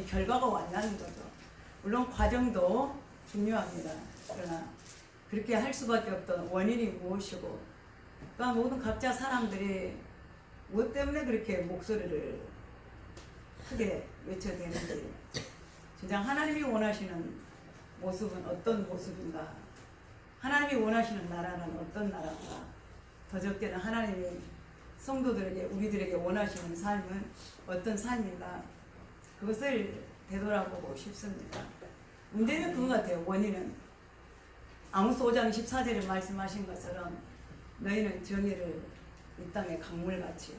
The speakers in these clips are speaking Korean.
결과가 왔다는 거죠. 물론 과정도 중요합니다. 그러나 그렇게 할 수밖에 없던 원인이 무엇이고, 그러니까 모든 각자 사람들이 무엇 때문에 그렇게 목소리를 크게 외쳐대는지, 진짜 하나님이 원하시는 모습은 어떤 모습인가, 하나님이 원하시는 나라는 어떤 나라인가, 더 적게는 하나님이 성도들에게, 우리들에게 원하시는 삶은 어떤 삶인가, 그것을 되돌아보고 싶습니다. 문제는 그거 같아요. 원인은 아모스 5장 14절에 말씀하신 것처럼 너희는 정의를 이 땅의 강물같이,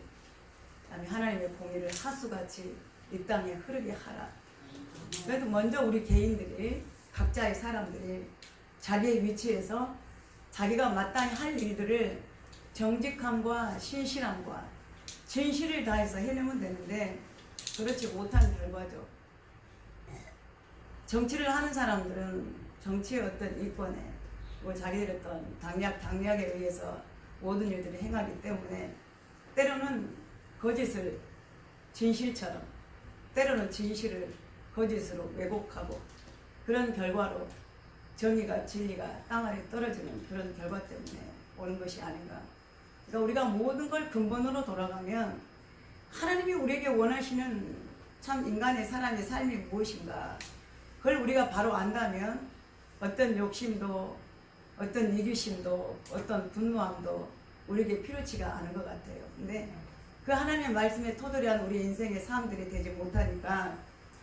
그다음에 하나님의 공의를 하수같이 이 땅에 흐르게 하라. 그래도 먼저 우리 개인들이, 각자의 사람들이 자기의 위치에서 자기가 마땅히 할 일들을 정직함과 신실함과 진실을 다해서 해내면 되는데, 그렇지 못한 결과죠. 정치를 하는 사람들은 정치의 어떤 이권에, 뭐 자기들의 어떤 당략에 의해서 모든 일들을 행하기 때문에 때로는 거짓을 진실처럼, 때로는 진실을 거짓으로 왜곡하고, 그런 결과로 정의가, 진리가 땅아래 떨어지는 그런 결과 때문에 오는 것이 아닌가. 그러니까 우리가 모든 걸 근본으로 돌아가면 하나님이 우리에게 원하시는 참 인간의 사람의 삶이 무엇인가, 그걸 우리가 바로 안다면 어떤 욕심도, 어떤 이기심도, 어떤 분노함도 우리에게 필요치가 않은 것 같아요. 근데 그 하나님의 말씀에 토대한 우리 인생의 삶들이 되지 못하니까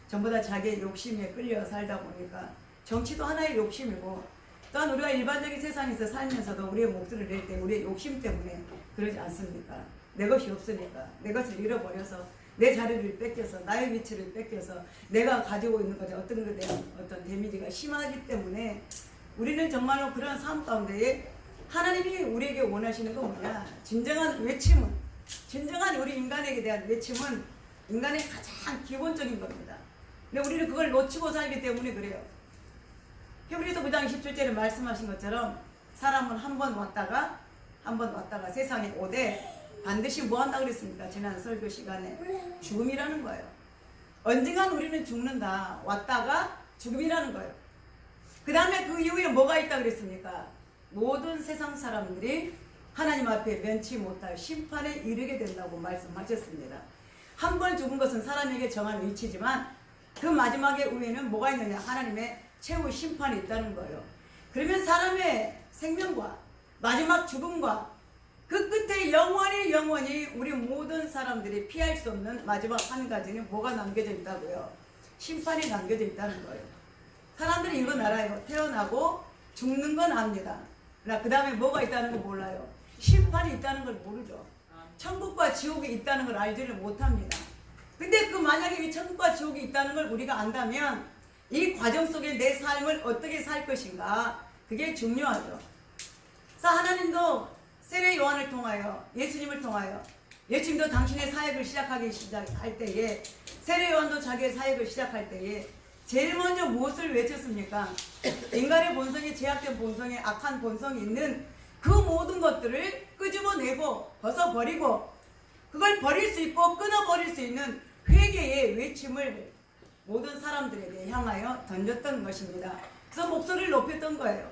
전부 다 자기의 욕심에 끌려 살다 보니까, 정치도 하나의 욕심이고, 또한 우리가 일반적인 세상에서 살면서도 우리의 목소리를 낼 때 우리의 욕심 때문에 그러지 않습니까? 내 것이 없으니까, 내 것을 잃어버려서, 내 자리를 뺏겨서, 나의 위치를 뺏겨서 내가 가지고 있는 것에 어떤 것에 대한 어떤 데미지가 심하기 때문에 우리는 정말로 그런 삶 가운데에 하나님이 우리에게 원하시는 건 뭐냐? 진정한 외침은, 진정한 우리 인간에게 대한 외침은 인간의 가장 기본적인 겁니다. 근데 우리는 그걸 놓치고 살기 때문에 그래요. 히브리서 9장 17절에 말씀하신 것처럼 사람은 한 번 왔다가 세상에 오되 반드시 뭐 한다 그랬습니까? 지난 설교 시간에 죽음이라는 거예요. 언젠간 우리는 죽는다. 왔다가 죽음이라는 거예요. 그 다음에 그 이후에 뭐가 있다 그랬습니까? 모든 세상 사람들이 하나님 앞에 면치 못할 심판에 이르게 된다고 말씀하셨습니다. 한 번 죽은 것은 사람에게 정한 위치지만 그 마지막에 후에는 뭐가 있느냐? 하나님의 최후 심판이 있다는 거예요. 그러면 사람의 생명과 마지막 죽음과 그 끝에 영원히 우리 모든 사람들이 피할 수 없는 마지막 한 가지는 뭐가 남겨져 있다고요? 심판이 남겨져 있다는 거예요. 사람들이 이건 알아요. 태어나고 죽는 건 압니다. 그 다음에 뭐가 있다는 거 몰라요. 심판이 있다는 걸 모르죠. 천국과 지옥이 있다는 걸 알지를 못합니다. 근데 그 만약에 이 천국과 지옥이 있다는 걸 우리가 안다면 이 과정 속에 내 삶을 어떻게 살 것인가, 그게 중요하죠. 그래서 하나님도 세례 요한을 통하여, 예수님을 통하여, 예수님도 당신의 사역을 시작할 때에, 세례 요한도 자기의 사역을 시작할 때에 제일 먼저 무엇을 외쳤습니까? 인간의 본성에, 제약된 본성에, 악한 본성이 있는 그 모든 것들을 끄집어내고 벗어버리고, 그걸 버릴 수 있고 끊어버릴 수 있는 회개의 외침을 모든 사람들에게 향하여 던졌던 것입니다. 그래서 목소리를 높였던 거예요.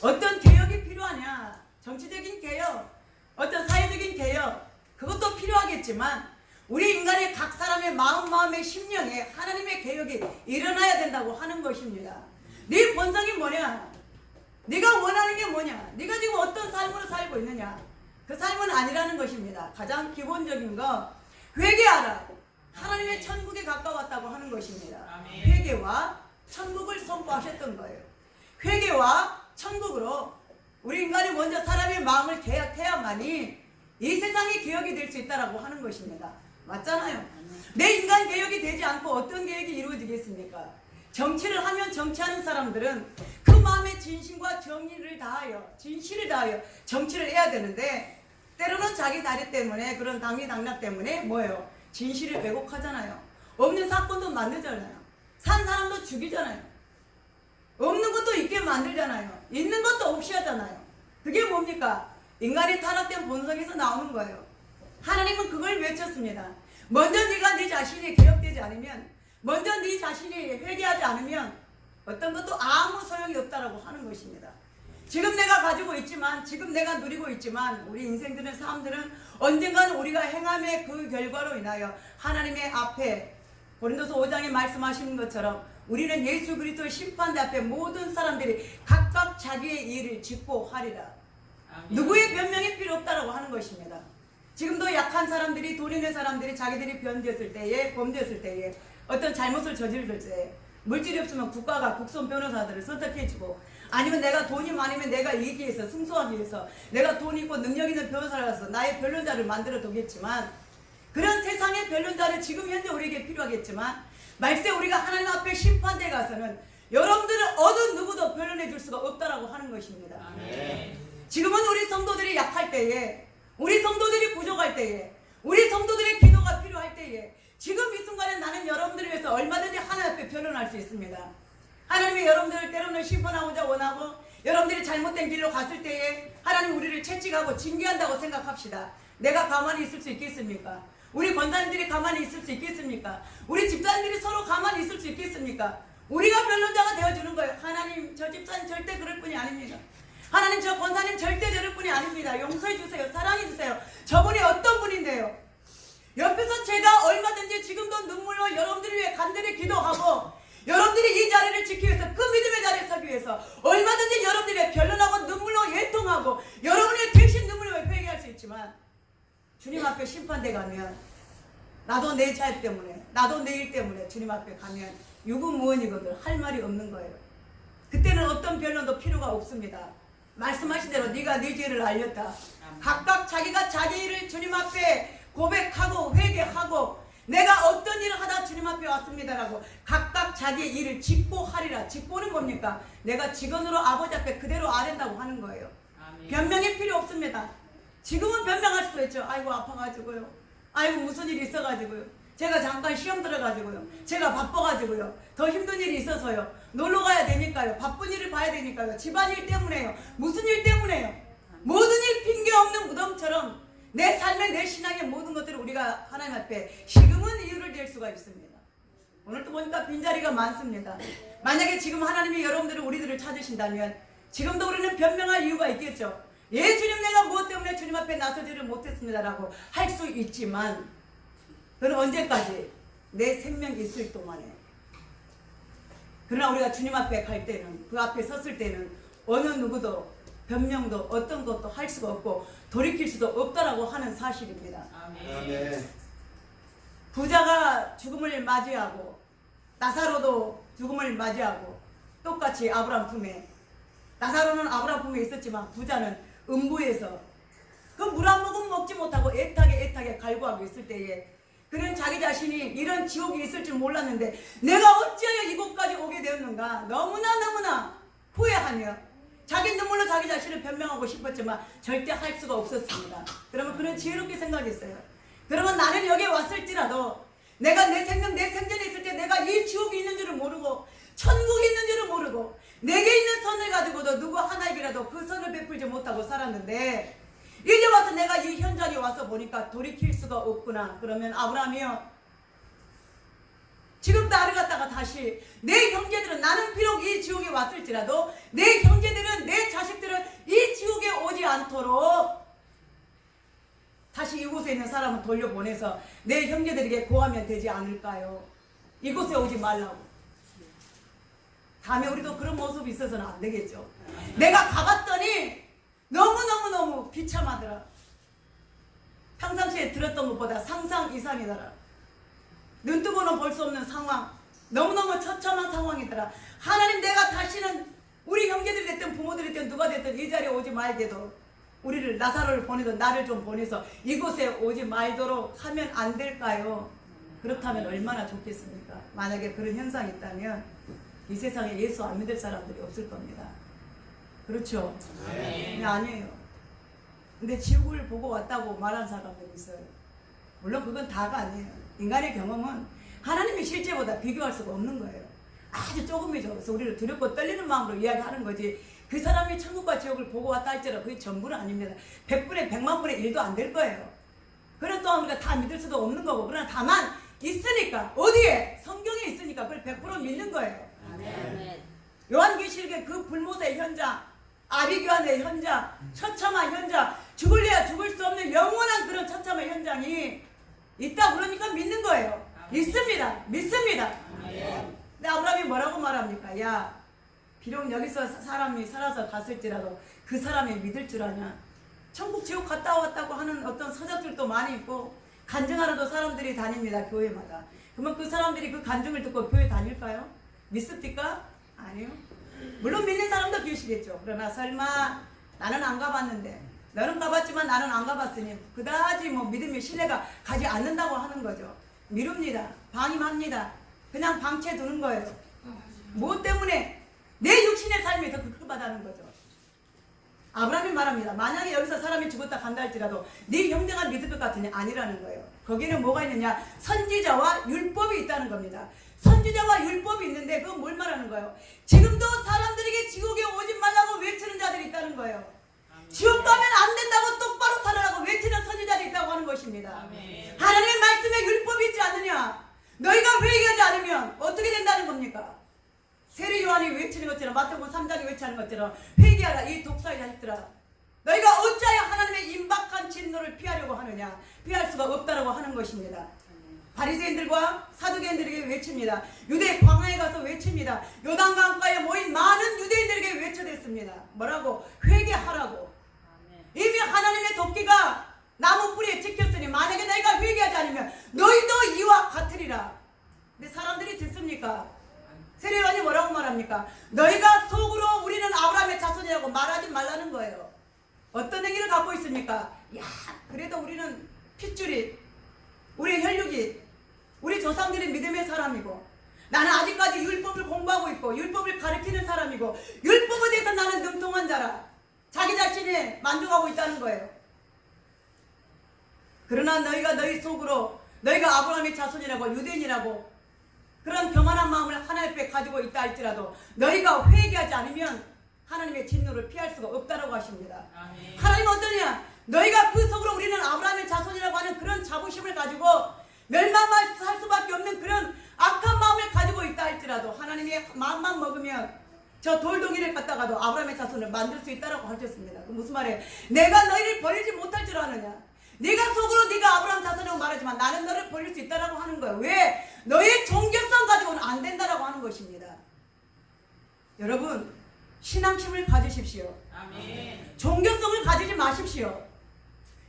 어떤 개혁이 필요하냐? 정치적인 개혁, 어떤 사회적인 개혁, 그것도 필요하겠지만 우리 인간의 각 사람의 마음의 심령에 하나님의 개혁이 일어나야 된다고 하는 것입니다. 네 본성이 뭐냐? 네가 원하는 게 뭐냐? 네가 지금 어떤 삶으로 살고 있느냐? 그 삶은 아니라는 것입니다. 가장 기본적인 거, 회개하라. 하나님의 천국에 가까웠다고 하는 것입니다. 회개와 천국을 선포하셨던 거예요. 회개와 천국으로 우리 인간이 먼저 사람의 마음을 개혁해야만이 이 세상이 개혁이 될 수 있다라고 하는 것입니다. 맞잖아요. 내 인간 개혁이 되지 않고 어떤 개혁이 이루어지겠습니까? 정치를 하면 정치하는 사람들은 그 마음의 진심과 정의를 다하여, 진실을 다하여 정치를 해야 되는데, 때로는 자기 다리 때문에, 그런 당리당략 때문에 뭐예요? 진실을 왜곡하잖아요. 없는 사건도 만들잖아요. 산 사람도 죽이잖아요. 없는 것도 있게 만들잖아요. 있는 것도 없이 하잖아요. 그게 뭡니까? 인간의 타락된 본성에서 나오는 거예요. 하나님은 그걸 외쳤습니다. 먼저 네가 네 자신이 개혁되지 않으면 먼저 네 자신이 회개하지 않으면 어떤 것도 아무 소용이 없다라고 하는 것입니다. 지금 내가 가지고 있지만, 지금 내가 누리고 있지만, 우리 인생들은, 사람들은 언젠가는 우리가 행함의 그 결과로 인하여 하나님의 앞에 고린도서 5장에 말씀하시는 것처럼 우리는 예수 그리스도의 심판대 앞에 모든 사람들이 각각 자기의 일을 짓고 하리라. 누구의 변명이 필요 없다라고 하는 것입니다. 지금도 약한 사람들이, 돈 있는 사람들이 자기들이 범죄했을 때에 어떤 잘못을 저지를 때 물질이 없으면 국가가 국선 변호사들을 선택해주고, 아니면 내가 돈이 많으면 내가 이기기 위해서, 승소하기 위해서 내가 돈 있고 능력 있는 변호사라서 나의 변론자를 만들어 두겠지만, 그런 세상의 변론자는 지금 현재 우리에게 필요하겠지만 말세 우리가 하나님 앞에 심판대에 가서는 여러분들은 어느 누구도 변론해 줄 수가 없다라고 하는 것입니다. 아멘. 지금은 우리 성도들이 약할 때에, 우리 성도들이 부족할 때에, 우리 성도들의 기도가 필요할 때에, 지금 이 순간에 나는 여러분들을 위해서 얼마든지 하나님 앞에 변론할 수 있습니다. 하나님이 여러분들을 때로는 심판하고자 원하고, 여러분들이 잘못된 길로 갔을 때에 하나님 우리를 채찍하고 징계한다고 생각합시다. 내가 가만히 있을 수 있겠습니까? 우리 권사님들이 가만히 있을 수 있겠습니까? 우리 집사님들이 서로 가만히 있을 수 있겠습니까? 우리가 변론자가 되어주는 거예요. 하나님, 저 집사님 절대 그럴 뿐이 아닙니다. 하나님, 저 권사님 절대 저럴 뿐이 아닙니다. 용서해 주세요. 사랑해 주세요. 저분이 어떤 분인데요? 옆에서 제가 얼마든지 지금도 눈물로 여러분들을 위해 간절히 기도하고, 여러분들이 이 자리를 지키기 위해서, 그 믿음의 자리에 서기 위해서 얼마든지 여러분들이 변론하고 눈물로 예통하고 여러분의 대신 눈물로 회개할 수 있지만, 주님 앞에 심판대 가면, 나도 내 자 때문에, 나도 내 일 때문에 주님 앞에 가면 유구무원이거든 할 말이 없는 거예요. 그때는 어떤 변론도 필요가 없습니다. 말씀하신 대로 네가 네 죄를 알렸다. 각각 자기가 자기 일을 주님 앞에 고백하고 회개하고, 내가 어떤 일을 하다 주님 앞에 왔습니다라고 각각 자기의 일을 짓고 하리라. 짓고는 뭡니까? 내가 직원으로 아버지 앞에 그대로 아랜다고 하는 거예요. 아멘. 변명이 필요 없습니다. 지금은 변명할 수도 있죠. 아이고 아파가지고요, 아이고 무슨 일이 있어가지고요, 제가 잠깐 시험 들어가지고요, 제가 바빠가지고요, 더 힘든 일이 있어서요, 놀러 가야 되니까요, 바쁜 일을 봐야 되니까요, 집안일 때문에요, 무슨 일 때문에요. 모든 일 핑계 없는 무덤처럼 내 삶의, 내 신앙의 모든 것들을 우리가 하나님 앞에 지금은 이유를 댈 수가 있습니다. 오늘 또 보니까 빈자리가 많습니다. 만약에 지금 하나님이 여러분들을, 우리들을 찾으신다면 지금도 우리는 변명할 이유가 있겠죠. 예, 주님, 내가 무엇 때문에 주님 앞에 나서지를 못했습니다라고 할 수 있지만, 그는 언제까지? 내 생명이 있을 동안에. 그러나 우리가 주님 앞에 갈 때는, 그 앞에 섰을 때는 어느 누구도 변명도 어떤 것도 할 수가 없고 돌이킬 수도 없다라고 하는 사실입니다. 아멘. 부자가 죽음을 맞이하고 나사로도 죽음을 맞이하고 똑같이 아브라함 품에, 나사로는 아브라함 품에 있었지만 부자는 음부에서 그 물 한 모금 먹지 못하고 애타게 갈구하고 있을 때에, 그는 자기 자신이 이런 지옥이 있을 줄 몰랐는데 내가 어찌하여 이곳까지 오게 되었는가 너무나 후회하며 자기 눈물로 자기 자신을 변명하고 싶었지만 절대 할 수가 없었습니다. 그러면 그는 지혜롭게 생각했어요. 그러면 나는 여기에 왔을지라도 내가 내 생명, 내 생전에 있을 때 내가 이 지옥이 있는 줄을 모르고 천국이 있는 줄을 모르고 내게 있는 선을 가지고도 누구 하나에게라도 그 선을 베풀지 못하고 살았는데, 이제 와서 내가 이 현장에 와서 보니까 돌이킬 수가 없구나. 그러면 아브라함이요, 지금 나를 갖다가 다시 내 형제들은, 나는 비록 이 지옥에 왔을지라도 내 형제들은, 내 자식들은 이 지옥에 오지 않도록 다시 이곳에 있는 사람을 돌려보내서 내 형제들에게 고하면 되지 않을까요? 이곳에 오지 말라고. 다음에 우리도 그런 모습이 있어서는 안 되겠죠. 내가 가봤더니 너무너무 비참하더라. 평상시에 들었던 것보다 상상 이상이더라. 눈뜨고는 볼 수 없는 상황, 너무너무 처참한 상황이더라. 하나님, 내가 다시는 우리 형제들이 됐든 부모들이 됐든 누가 됐든 이 자리에 오지 말게도, 우리를, 나사로를 보내든 나를 좀 보내서 이곳에 오지 말도록 하면 안 될까요? 그렇다면 얼마나 좋겠습니까? 만약에 그런 현상이 있다면 이 세상에 예수 안 믿을 사람들이 없을 겁니다. 그렇죠? 네. 아니에요. 근데 지옥을 보고 왔다고 말하는 사람들이 있어요. 물론 그건 다가 아니에요. 인간의 경험은 하나님의 실제보다 비교할 수가 없는 거예요. 아주 조금이죠. 그래서 우리를 두렵고 떨리는 마음으로 이야기하는 거지, 그 사람이 천국과 지옥을 보고 왔다 할지라도 그게 전부는 아닙니다. 100분의 100만 분의 1도 안 될 거예요. 그런 또한 우리가 다 믿을 수도 없는 거고, 그러나 다만 있으니까. 어디에? 성경에 있으니까 그걸 100% 믿는 거예요. 아멘. 요한계시록의 그 불모의 현장, 아비규환의 현장, 처참한 현장, 죽을래야 죽을 수 없는 영원한 그런 처참한 현장이 있다 그러니까 믿는 거예요. 있습니다. 믿습니다. 근데 아브라함이 뭐라고 말합니까? 야, 비록 여기서 사람이 살아서 갔을지라도 그 사람이 믿을 줄 아냐? 천국 지옥 갔다 왔다고 하는 어떤 서적들도 많이 있고 간증하러도 사람들이 다닙니다. 교회마다. 그러면 그 사람들이 그 간증을 듣고 교회 다닐까요? 믿습니까? 아니요. 물론 믿는 사람도 계시겠죠. 그러나 설마 나는 안 가봤는데 너는 가봤지만 나는 안 가봤으니 그다지 뭐 믿음이 신뢰가 가지 않는다고 하는 거죠. 미룹니다. 방임합니다. 그냥 방치해 두는 거예요. 무엇 때문에? 내 육신의 삶이 더 급급하다는 거죠. 아브라함이 말합니다. 만약에 여기서 사람이 죽었다 간다 할지라도 네 형제가 믿을 것 같으냐? 아니라는 거예요. 거기는 뭐가 있느냐? 선지자와 율법이 있다는 겁니다. 선지자와 율법이 있는데 그건 뭘 말하는 거예요? 지금도 사람들에게 지옥에 오지 말라고 외치는 자들이 있다는 거예요. 지옥 가면 안 된다고 똑바로 살아라고 외치는 선지자들이 있다고 하는 것입니다. 하나님의 말씀에 율법이 있지 않느냐? 너희가 회개하지 않으면 어떻게 된다는 겁니까? 세례 요한이 외치는 것처럼 마태복음 3장이 외치는 것처럼 회개하라 이 독사의 자식들아, 너희가 어찌하여 하나님의 임박한 진노를 피하려고 하느냐? 피할 수가 없다라고 하는 것입니다. 바리새인들과 사두개인들에게 외칩니다. 유대 광야에 가서 외칩니다. 요단강가에 모인 많은 유대인들에게 외쳐댔습니다. 뭐라고? 회개하라고. 이미 하나님의 도끼가 나무 뿌리에 찍혔으니 만약에 너희가 회개하지 않으면 너희도 이와 같으리라. 근데 사람들이 듣습니까? 세례요한이 뭐라고 말합니까? 너희가 속으로 우리는 아브라함의 자손이라고 말하지 말라는 거예요. 어떤 행위를 갖고 있습니까? 야, 그래도 우리는 핏줄이, 우리 혈육이, 우리 조상들의 믿음의 사람이고, 나는 아직까지 율법을 공부하고 있고 율법을 가르치는 사람이고 율법에 대해서 나는 능통한 자라. 자기 자신에 만족하고 있다는 거예요. 그러나 너희가 너희 속으로 너희가 아브라함의 자손이라고 유대인이라고 그런 교만한 마음을 하나님 앞에 가지고 있다 할지라도 너희가 회개하지 않으면 하나님의 진노를 피할 수가 없다라고 하십니다. 아멘. 하나님은 어떠냐? 너희가 그 속으로 우리는 아브라함의 자손이라고 하는 그런 자부심을 가지고 멸망할 수밖에 없는 그런 악한 마음을 가지고 있다 할지라도 하나님의 마음만 먹으면 저 돌덩이를 갖다가도 아브라함의 자손을 만들 수 있다라고 하셨습니다. 그 무슨 말이에요? 내가 너희를 버리지 못할 줄 아느냐? 네가 속으로 네가 아브라함 자손이라고 말하지만 나는 너를 버릴 수 있다라고 하는 거예요. 왜? 너의 종교성 가지고는 안 된다라고 하는 것입니다. 여러분, 신앙심을 가지십시오. 아멘. 종교성을 가지지 마십시오.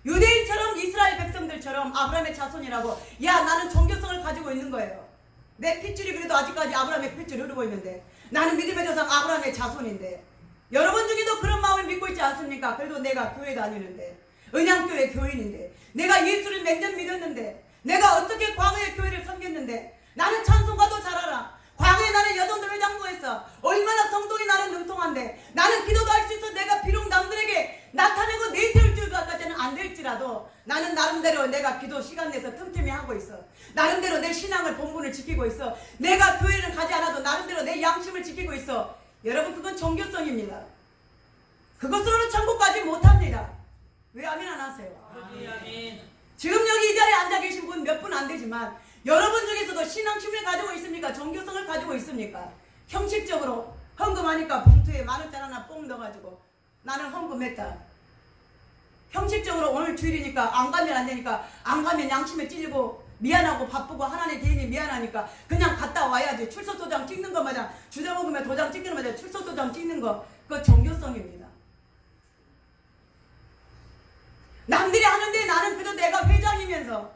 유대인처럼 이스라엘 백성들처럼 아브라함의 자손이라고 야 나는 종교성을 가지고 있는 거예요. 내 핏줄이 그래도 아직까지 아브라함의 핏줄이 흐르고 있는데 나는 믿음의 조상 아브라함의 자손인데 여러분 중에도 그런 마음을 믿고 있지 않습니까? 그래도 내가 교회 다니는데 은양교회 교인인데 내가 예수를 맹전 믿었는데 내가 어떻게 과거의 교회를 섬겼는데 나는 찬송가도 잘 알아. 과거에 나는 여전도 회장도 했어. 얼마나 성도이 나는 능통한데 나는 기도도 할 수 있어. 내가 비록 남들에게 나타내고 내세울 줄까지는 안 될지라도 나는 나름대로 내가 기도 시간 내서 틈틈이 하고 있어. 나름대로 내 신앙을 본분을 지키고 있어. 내가 교회를 가지 않아도 나름대로 내 양심을 지키고 있어. 여러분 그건 종교성입니다. 그것으로는 천국 가지 못합니다. 왜 아멘 안 하세요? 아멘. 지금 여기 이 자리에 앉아 계신 분 몇 분 안 되지만 여러분 중에서도 신앙심을 가지고 있습니까? 종교성을 가지고 있습니까? 형식적으로 헌금하니까 봉투에 10,000원짜리 하나 뽕 넣어가지고 나는 헌금했다. 형식적으로 오늘 주일이니까 안 가면 안 되니까 안 가면 양심에 찔리고 미안하고 바쁘고 하나님 개인이 미안하니까 그냥 갔다 와야지. 출석 도장 찍는 거 마냥 주제 먹으면 도장 찍는 거 마냥 출석 도장 찍는 거 그거 종교성입니다. 남들이 하는데 나는 그래도 내가 회장이면서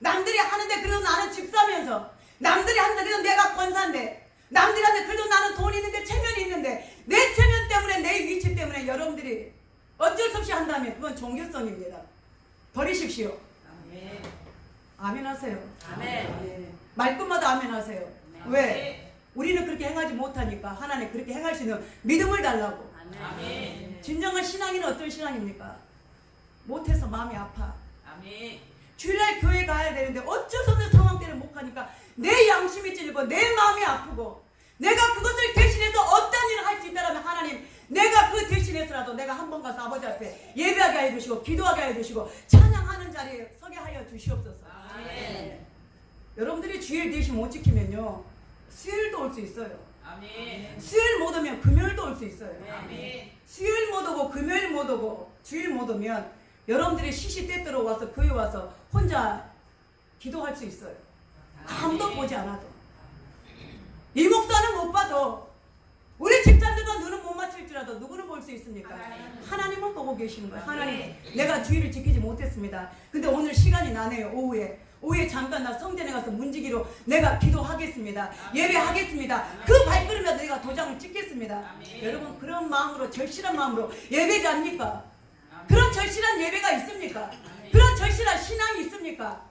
남들이 하는데 그래도 나는 집사면서 남들이 하는데 그래도 내가 권사인데 남들이 하는데 그래도 나는 돈이 있는데 체면이 있는데 내 체면 때문에 내 위치 때문에 여러분들이 어쩔 수 없이 한다면 그건 종교성입니다. 버리십시오. 아멘. 아멘 하세요. 아멘. 말끝마다 아멘 하세요. 아멘. 왜? 우리는 그렇게 행하지 못하니까 하나님 그렇게 행할 수 있는 믿음을 달라고. 아멘. 진정한 신앙인은 어떤 신앙입니까? 못해서 마음이 아파. 아멘. 주일날 교회 가야 되는데 어쩔 수 없는 상황 때문에 못 가니까 내 양심이 찔리고 내 마음이 아프고 내가 그것을 대신해서 어떤 일을 할 수 있다면 하나님 내가 그 대신해서라도 내가 한 번 가서 아버지 앞에 예배하게 하여 주시고 기도하게 하여 주시고 찬양하는 자리에 서게 하여 주시옵소서. 아멘. 아멘. 주일날 교회 가야 되는데 어쩔 수 없는 상황 때문에 못 가니까 내 양심이 찔리고 내 마음이 아프고 내가 그것을 대신해서 어떤 일을 할 수 있다면 하나님 내가 그 대신해서라도 내가 한 번 가서 아버지 앞에 예배하게 하여 주시고 기도하게 하여 주시고 찬양하는 자리에 서게 하여 주시옵소서. 아멘. 여러분들이 주일 4시 못 지키면요 수요일도 올 수 있어요. 아멘. 수요일 못 오면 금요일도 올 수 있어요. 아멘. 수요일 못 오고 금요일 못 오고 주일 못 오면 여러분들이 시시때때로 와서 교회 와서 혼자 기도할 수 있어요. 아무도 보지 않아도. 이 목사는 못 봐도 우리 집사님과 눈은 못 맞출지라도 누구는 볼 수 있습니까? 하나님은 보고 계시는 거예요. 하나님, 내가 주의를 지키지 못했습니다. 근데 오늘 시간이 나네요. 오후에 잠깐 나 성전에 가서 문지기로 내가 기도하겠습니다. 예배하겠습니다. 그 발걸음에 내가 도장을 찍겠습니다. 여러분 그런 마음으로 절실한 마음으로 예배지 않습니까? 그런 절실한 예배가 있습니까? 그런 절실한 신앙이 있습니까?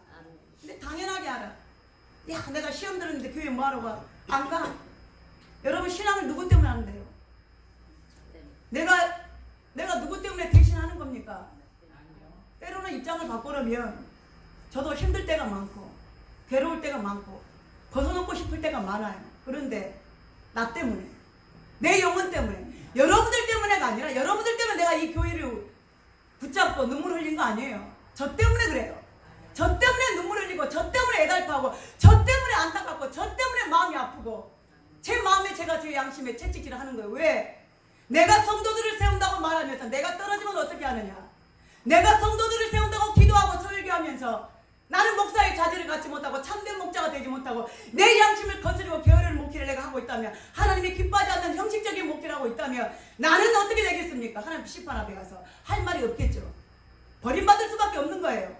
근데 당연하게 알아. 야 내가 시험 들었는데 교회 뭐하러 가? 안 가. 여러분 신앙을 누구 때문에 하는 데요? 내가 누구 때문에 대신하는 겁니까? 때로는 입장을 바꾸려면 저도 힘들 때가 많고 괴로울 때가 많고 벗어놓고 싶을 때가 많아요. 그런데 나 때문에 내 영혼 때문에 여러분들 때문에가 아니라 여러분들 때문에 내가 이 교회를 붙잡고 눈물 흘린 거 아니에요. 저 때문에 그래요. 저 때문에 눈물 흘리고 저 때문에 애달파하고 저 때문에 안타깝고 저 때문에 마음이 아프고 제 마음에 제가 제 양심에 채찍질을 하는 거예요. 왜? 내가 성도들을 세운다고 말하면서 내가 떨어지면 어떻게 하느냐? 내가 성도들을 세운다고 기도하고 설교하면서 나는 목사의 자질을 갖지 못하고 참된 목자가 되지 못하고 내 양심을 거스르고 게으른 목회를 내가 하고 있다면 하나님이 기뻐하지 않는 형식적인 목회를 하고 있다면 나는 어떻게 되겠습니까? 하나님 심판 앞에 가서 할 말이 없겠죠. 버림받을 수밖에 없는 거예요.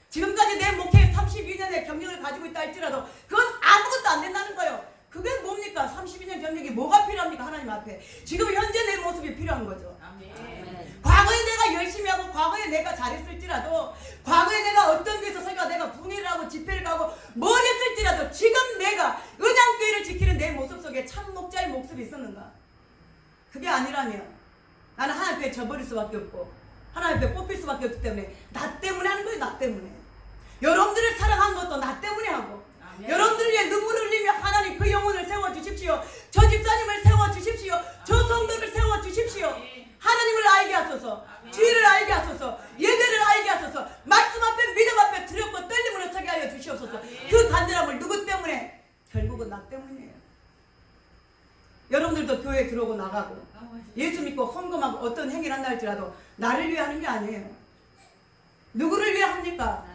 지금까지 내 목회 32년의 경력을 가지고 있다 할지라도 그건 아무것도 안 된다는 거예요. 그게 뭡니까? 32년 경력이 뭐가 필요합니까? 하나님 앞에. 지금 현재 내 모습이 필요한 거죠. 아멘. 과거에 내가 열심히 하고 과거에 내가 잘했을지라도 과거에 내가 어떤 교회에서 설교가 내가 분회를 하고 집회를 가고 뭘 했을지라도 지금 내가 은양교회를 지키는 내 모습 속에 참 목자의 모습이 있었는가? 그게 아니라면 나는 하나님 앞에 져버릴 수밖에 없고 하나님 앞에 뽑힐 수밖에 없기 때문에 나 때문에 하는 거예요. 나 때문에. 여러분들을 사랑한 것도 나 때문에 하고 여러분들을 위해 눈물을 흘리며 하나님 그 영혼을 세워주십시오. 저 집사님을 세워주십시오. 저 성도를 세워주십시오. 하나님을 알게 하소서. 주의를 알게 하소서. 예배를 알게 하소서. 말씀 앞에 믿음 앞에 두렵고 떨림으로 서게 하여 주시옵소서. 그 간절함을 누구 때문에? 결국은 나 때문이에요. 여러분들도 교회에 들어오고 나가고 예수 믿고 헌금하고 어떤 행위를 한다 할지라도 나를 위해 하는 게 아니에요. 누구를 위해 합니까?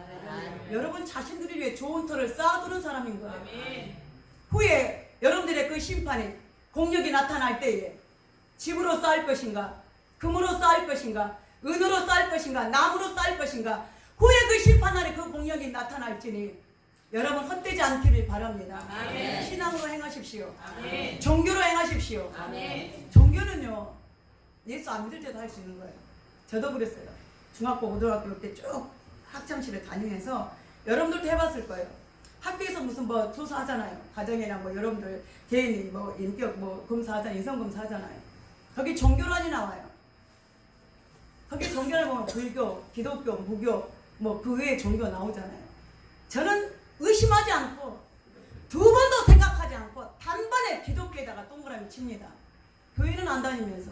여러분 자신들을 위해 좋은 터를 쌓아두는 사람인 거예요. 아멘. 후에 여러분들의 그 심판이 공력이 나타날 때에 집으로 쌓을 것인가 금으로 쌓을 것인가 은으로 쌓을 것인가 나무로 쌓을 것인가 후에 그 심판날에 그 공력이 나타날지니 여러분 헛되지 않기를 바랍니다. 아멘. 신앙으로 행하십시오. 아멘. 종교로 행하십시오. 아멘. 종교는요 예수 안 믿을 때도 할 수 있는 거예요. 저도 그랬어요. 중학교 고등학교 때 쭉 학창시를 다니면서 여러분들도 해봤을 거예요. 학교에서 무슨 뭐 조사하잖아요. 가정이나 뭐 여러분들 개인이 뭐 인격 뭐 검사하잖아요. 인성검사 하잖아요. 거기 종교란이 나와요. 거기 종교를 보면 불교, 기독교, 무교 뭐 그 외에 종교 나오잖아요. 저는 의심하지 않고 두 번도 생각하지 않고 단번에 기독교에다가 동그라미 칩니다. 교회는 안 다니면서.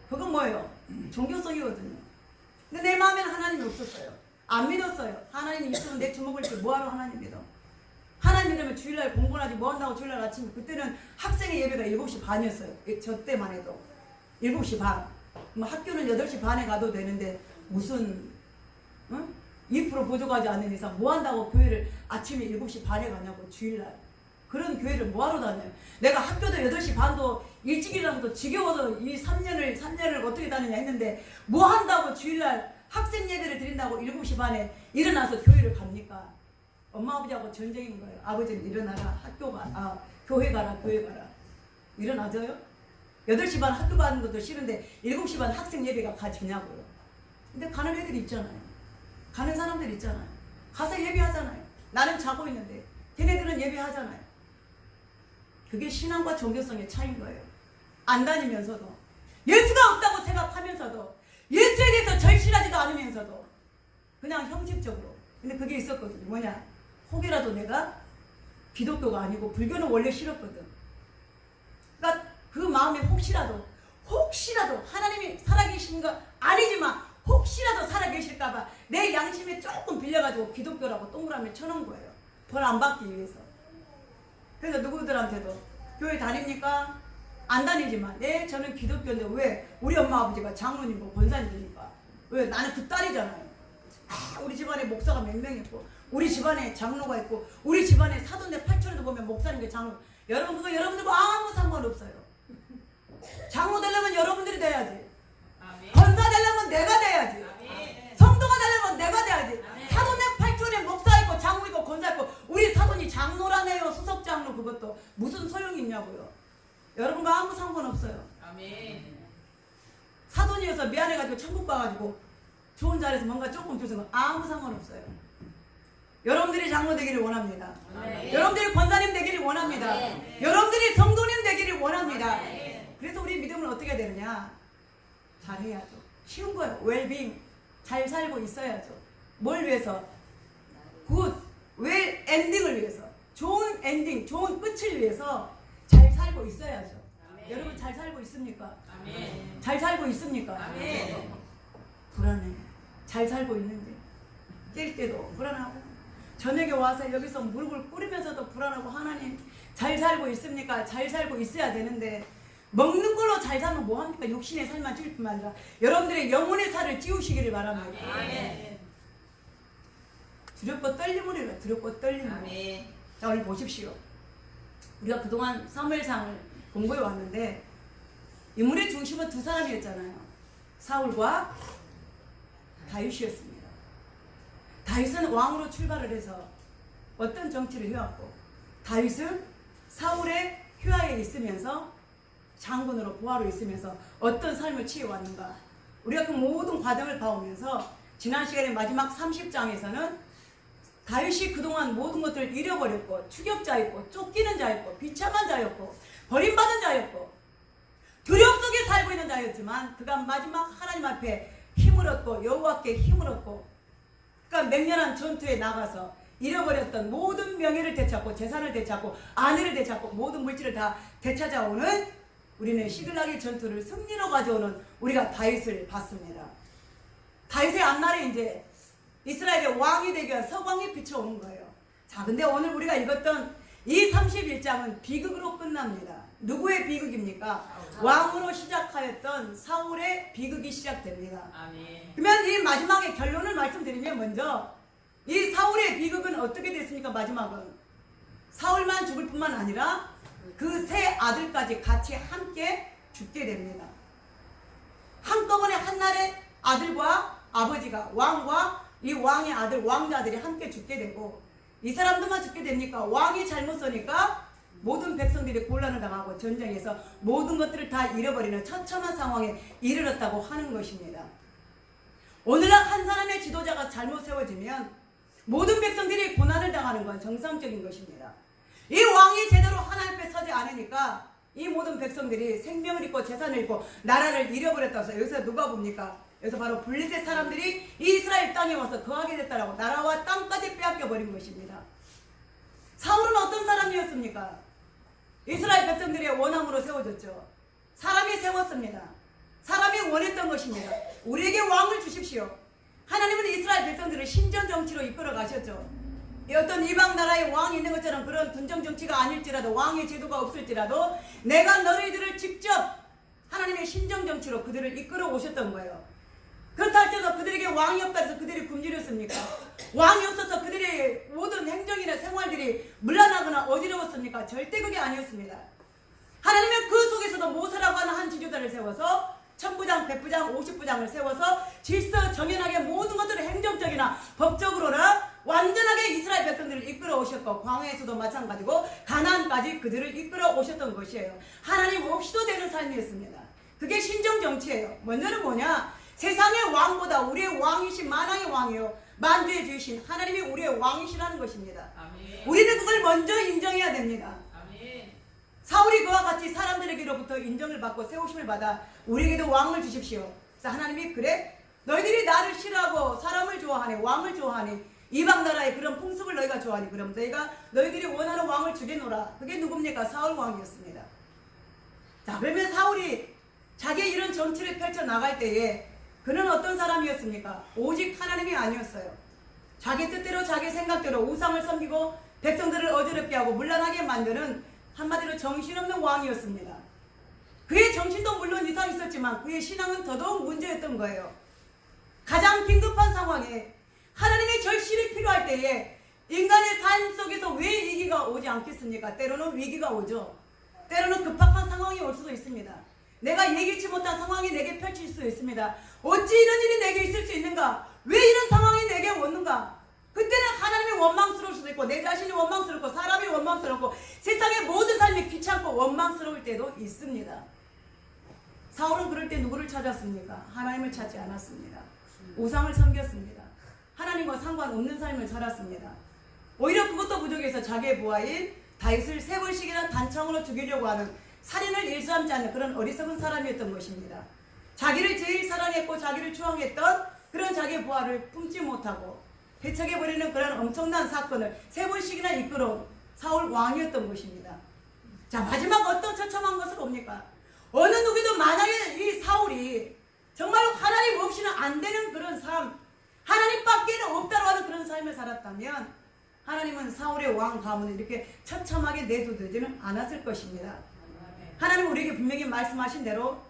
그건 뭐예요? 종교성이거든요. 근데 내 마음에는 하나님이 없었어요. 안 믿었어요. 하나님이 있으면 내 주먹을 쥐고 뭐하러 하나님 믿어? 하나님 믿으면 주일날 공부하지 뭐 한다고 주일날 아침에 그때는 학생의 예배가 7시 반이었어요. 저 때만 해도 7시 반. 뭐 학교는 8시 반에 가도 되는데 무슨 2% 보조하지 않는 이상 뭐 한다고 교회를 아침에 7시 반에 가냐고 주일날. 그런 교회를 뭐하러 다녀요? 내가 학교도 8시 반도 일찍 일어나서 지겨워서 이 3년을 어떻게 다니냐 했는데 뭐 한다고 주일날 학생 예배를 드린다고 7시 반에 일어나서 교회를 갑니까? 엄마 아버지하고 전쟁인 거예요. 아버지는 일어나라 교회 가라 교회 가라. 일어나져요? 8시 반 학교 가는 것도 싫은데 7시 반 학생 예배가 가지냐고요. 근데 가는 애들이 있잖아요. 가는 사람들 있잖아요. 가서 예배하잖아요. 나는 자고 있는데 걔네들은 예배하잖아요. 그게 신앙과 종교성의 차이인 거예요. 안 다니면서도 예수가 없다고 생각하면서도 예수에 대해서 절실하지도 않으면서도 그냥 형식적으로. 근데 그게 있었거든요. 뭐냐? 혹이라도 내가 기독교가 아니고 불교는 원래 싫었거든. 그러니까 그 마음에 혹시라도 하나님이 살아계신 거 아니지만 혹시라도 살아계실까봐 내 양심에 조금 빌려가지고 기독교라고 동그라미 쳐놓은 거예요. 벌 안 받기 위해서. 그래서 누구들한테도 교회 다닙니까? 안 다니지만 네 저는 기독교인데 왜? 우리 엄마 아버지가 장로님이고 권사님이니까. 왜? 나는 그 딸이잖아요. 우리 집안에 목사가 몇 명 있고 우리 집안에 장로가 있고 우리 집안에 사돈네 팔촌에도 보면 목사님과 장로. 여러분 그거 여러분들과 아무 상관없어요. 장로 되려면 여러분들이 돼야지. 권사 되려면 내가 돼야지. 성도가 되려면 내가 돼야지. 사돈네 팔촌에 목사 있고 장로 있고 권사 있고 우리 사돈이 장로라네요. 수석 장로. 그것도 무슨 소용이 있냐고요. 여러분과 아무 상관없어요. 사돈이어서 미안해가지고 천국 가가지고 좋은 자리에서 뭔가 조금 주시면 아무 상관없어요. 여러분들이 장로 되기를 원합니다. 여러분들이 권사님 되기를 원합니다. 여러분들이 성도님 되기를 원합니다. 그래서 우리 믿음은 어떻게 해야 되느냐? 잘해야죠. 쉬운 거예요. 웰빙. 잘 살고 있어야죠. 뭘 위해서? 굿, 웰 엔딩을 위해서. 좋은 엔딩, 좋은 끝을 위해서 잘 살고 있어야죠. 여러분 잘 살고 있습니까? 잘 살고 있습니까? 불안해. 잘 살고 있는데 깰 때도 불안하고 저녁에 와서 여기서 무릎을 꿇으면서도 불안하고 하나님 잘 살고 있습니까? 잘 살고 있어야 되는데 먹는 걸로 잘 살면 뭐합니까? 육신의 살만 찌울 뿐만 아니라 여러분들의 영혼의 살을 찌우시기를 바랍니다. 두렵고 떨림으로 두렵고 떨림으로. 자 오늘 보십시오. 우리가 그동안 사무엘상을 공부해 왔는데 인물의 중심은 두 사람이었잖아요. 사울과 다윗이었습니다. 다윗은 왕으로 출발을 해서 어떤 정치를 해왔고 다윗은 사울의 휘하에 있으면서 장군으로 부하로 있으면서 어떤 삶을 취해왔는가. 우리가 그 모든 과정을 봐오면서 지난 시간에 마지막 30장에서는 다윗이 그동안 모든 것들을 잃어버렸고 추격자였고 쫓기는 자였고 비참한 자였고 버림받은 자였고 두려움 속에 살고 있는 자였지만 그가 마지막 하나님 앞에 힘을 얻고 여호와께 힘을 얻고 그러니까 맹렬한 전투에 나가서 잃어버렸던 모든 명예를 되찾고 재산을 되찾고 아내를 되찾고 모든 물질을 다 되찾아오는 우리는 시글락의 전투를 승리로 가져오는 우리가 다윗을 봤습니다. 다윗의 앞날에 이제 이스라엘의 왕이 되기 위한 서광이 비춰오는 거예요. 자, 근데 오늘 우리가 읽었던 이 31장은 비극으로 끝납니다. 누구의 비극입니까? 왕으로 시작하였던 사울의 비극이 시작됩니다. 그러면 이 마지막에 결론을 말씀드리면 먼저 이 사울의 비극은 어떻게 됐습니까? 마지막은 사울만 죽을 뿐만 아니라 그 세 아들까지 같이 함께 죽게 됩니다. 한꺼번에 한날에 아들과 아버지가 왕과 이 왕의 아들 왕자들이 함께 죽게 되고 이 사람들만 죽게 됩니까? 왕이 잘못 서니까 모든 백성들이 곤란을 당하고 전쟁에서 모든 것들을 다 잃어버리는 처참한 상황에 이르렀다고 하는 것입니다. 오늘날 한 사람의 지도자가 잘못 세워지면 모든 백성들이 고난을 당하는 건 정상적인 것입니다. 이 왕이 제대로 하나님 앞에 서지 않으니까 이 모든 백성들이 생명을 잃고 재산을 잃고 나라를 잃어버렸다고 해서 여기서 누가 봅니까? 여기서 바로 블레셋 사람들이 이스라엘 땅에 와서 거하게 됐다라고 나라와 땅까지 빼앗겨 버린 것입니다. 사울은 어떤 사람이었습니까? 이스라엘 백성들의 원함으로 세워졌죠. 사람이 세웠습니다. 사람이 원했던 것입니다. 우리에게 왕을 주십시오. 하나님은 이스라엘 백성들을 신전 정치로 이끌어 가셨죠. 어떤 이방 나라에 왕이 있는 것처럼 그런 분정 정치가 아닐지라도 왕의 제도가 없을지라도 내가 너희들을 직접 하나님의 신정 정치로 그들을 이끌어 오셨던 거예요. 그렇다 할지라도 그들에게 왕이 없다 해서 그들이 굶주렸습니까? 왕이 없어서 그들의 모든 행정이나 생활들이 문란하거나 어지러웠습니까? 절대 그게 아니었습니다. 하나님은 그 속에서도 모세라고 하는 한 지도자를 세워서 천부장, 백부장, 50부장을 세워서 질서 정연하게 모든 것들을 행정적이나 법적으로나 완전하게 이스라엘 백성들을 이끌어 오셨고 광야에서도 마찬가지고 가나안까지 그들을 이끌어 오셨던 것이에요. 하나님 없이도 되는 삶이었습니다. 그게 신정 정치예요. 먼저는 뭐냐? 세상의 왕보다 우리의 왕이신 만왕의 왕이요 만주의 주이신 하나님이 우리의 왕이시라는 것입니다. 아멘. 우리는 그걸 먼저 인정해야 됩니다. 아멘. 사울이 그와 같이 사람들에게로부터 인정을 받고 세우심을 받아 우리에게도 왕을 주십시오. 그래서 하나님이 그래? 너희들이 나를 싫어하고 사람을 좋아하니 왕을 좋아하니 이방 나라의 그런 풍습을 너희가 좋아하니 그럼 너희들이 원하는 왕을 주겠노라. 그게 누굽니까? 사울 왕이었습니다. 자, 그러면 사울이 자기의 이런 정치를 펼쳐나갈 때에 그는 어떤 사람이었습니까? 오직 하나님이 아니었어요. 자기 뜻대로 자기 생각대로 우상을 섬기고 백성들을 어지럽게 하고 문란하게 만드는 한마디로 정신없는 왕이었습니다. 그의 정신도 물론 이상 있었지만 그의 신앙은 더더욱 문제였던 거예요. 가장 긴급한 상황에 하나님의 절실히 필요할 때에 인간의 삶 속에서 왜 위기가 오지 않겠습니까? 때로는 위기가 오죠. 때로는 급박한 상황이 올 수도 있습니다. 내가 예기치 못한 상황이 내게 펼칠 수 있습니다. 어찌 이런 일이 내게 있을 수 있는가? 왜 이런 상황이 내게 오는가? 그때는 하나님이 원망스러울 수도 있고 내 자신이 원망스럽고 사람이 원망스럽고 세상의 모든 삶이 귀찮고 원망스러울 때도 있습니다. 사울은 그럴 때 누구를 찾았습니까? 하나님을 찾지 않았습니다. 우상을 섬겼습니다. 하나님과 상관없는 삶을 살았습니다. 오히려 그것도 부족해서 자기의 부하인 다윗을 3번씩이나 단창으로 죽이려고 하는 살인을 일삼지 않는 그런 어리석은 사람이었던 것입니다. 자기를 제일 사랑했고 자기를 추앙했던 그런 자기의 부하를 품지 못하고 배척해버리는 그런 엄청난 사건을 3번씩이나 이끌어온 사울 왕이었던 것입니다. 자, 마지막 어떤 처참한 것을 봅니까? 어느 누구도 만약에 이 사울이 정말로 하나님 없이는 안 되는 그런 삶, 하나님밖에는 없다고 하는 그런 삶을 살았다면 하나님은 사울의 왕 가문을 이렇게 처참하게 내두지는 않았을 것입니다. 하나님은 우리에게 분명히 말씀하신 대로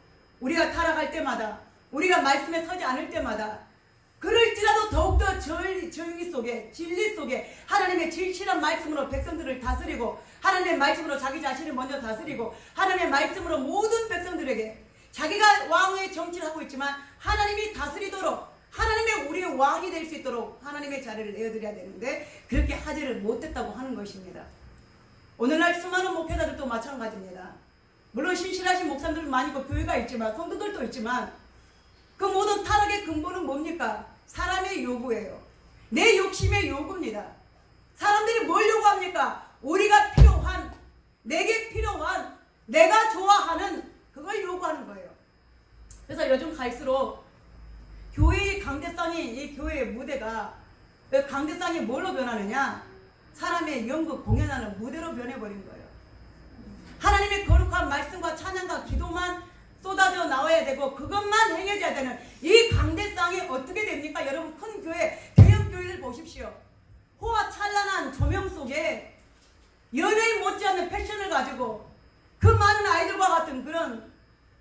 우리가 타락할 때마다 우리가 말씀에 서지 않을 때마다 그럴지라도 더욱더 정의 속에 진리 속에 하나님의 진실한 말씀으로 백성들을 다스리고 하나님의 말씀으로 자기 자신을 먼저 다스리고 하나님의 말씀으로 모든 백성들에게 자기가 왕의 정치를 하고 있지만 하나님이 다스리도록 하나님의 우리의 왕이 될 수 있도록 하나님의 자리를 내어드려야 되는데 그렇게 하지를 못했다고 하는 것입니다. 오늘날 수많은 목회자들도 마찬가지입니다. 물론 신실하신 목사님들 많이 있고 교회가 있지만 성도들도 있지만 그 모든 타락의 근본은 뭡니까? 사람의 요구예요. 내 욕심의 요구입니다. 사람들이 뭘 요구합니까? 우리가 필요한, 내게 필요한, 내가 좋아하는 그걸 요구하는 거예요. 그래서 요즘 갈수록 교회의 강대상이 이 교회의 무대가 그 강대상이 뭘로 변하느냐? 사람의 연극 공연하는 무대로 변해버린 거예요. 하나님의 거룩한 말씀과 찬양과 기도만 쏟아져 나와야 되고 그것만 행해져야 되는 이 강대상이 어떻게 됩니까? 여러분 큰 교회, 대형 교회들 보십시오. 호화찬란한 조명 속에 연예인 못지않는 패션을 가지고 그 많은 아이들과 같은 그런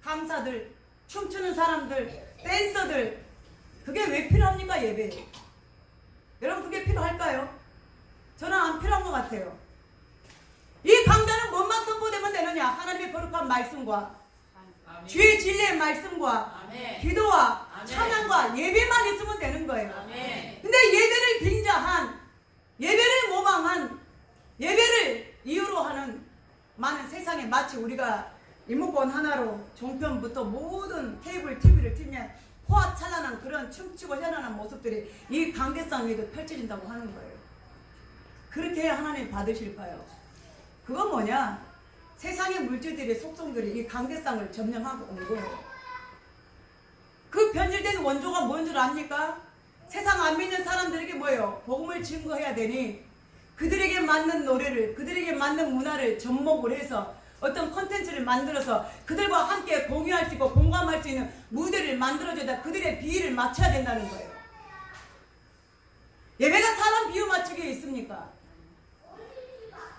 강사들, 춤추는 사람들, 댄서들 그게 왜 필요합니까? 예배에. 여러분 그게 필요할까요? 저는 안 필요한 것 같아요. 이 강단은 뭐만 선포되면 되느냐? 하나님의 거룩한 말씀과 아멘. 주의 진리의 말씀과 아멘. 기도와 아멘. 찬양과 예배만 있으면 되는 거예요. 아멘. 근데 예배를 빙자한, 예배를 모방한, 예배를 이유로 하는 많은 세상에 마치 우리가 리모컨 하나로 종편부터 모든 케이블 TV를 틀면 호화찬란한 그런 춤추고 현란한 모습들이 이 강대상 위에도 펼쳐진다고 하는 거예요. 그렇게 해야 하나님 받으실까요? 그건 뭐냐? 세상의 물질들의 속성들이 이 강대상을 점령하고 온 거예요. 그 변질된 원조가 뭔 줄 압니까? 세상 안 믿는 사람들에게 뭐예요? 복음을 증거해야 되니 그들에게 맞는 노래를, 그들에게 맞는 문화를 접목을 해서 어떤 콘텐츠를 만들어서 그들과 함께 공유할 수 있고 공감할 수 있는 무대를 만들어줘야 그들의 비위를 맞춰야 된다는 거예요. 예배가 사람 비유 맞추기에 있습니까?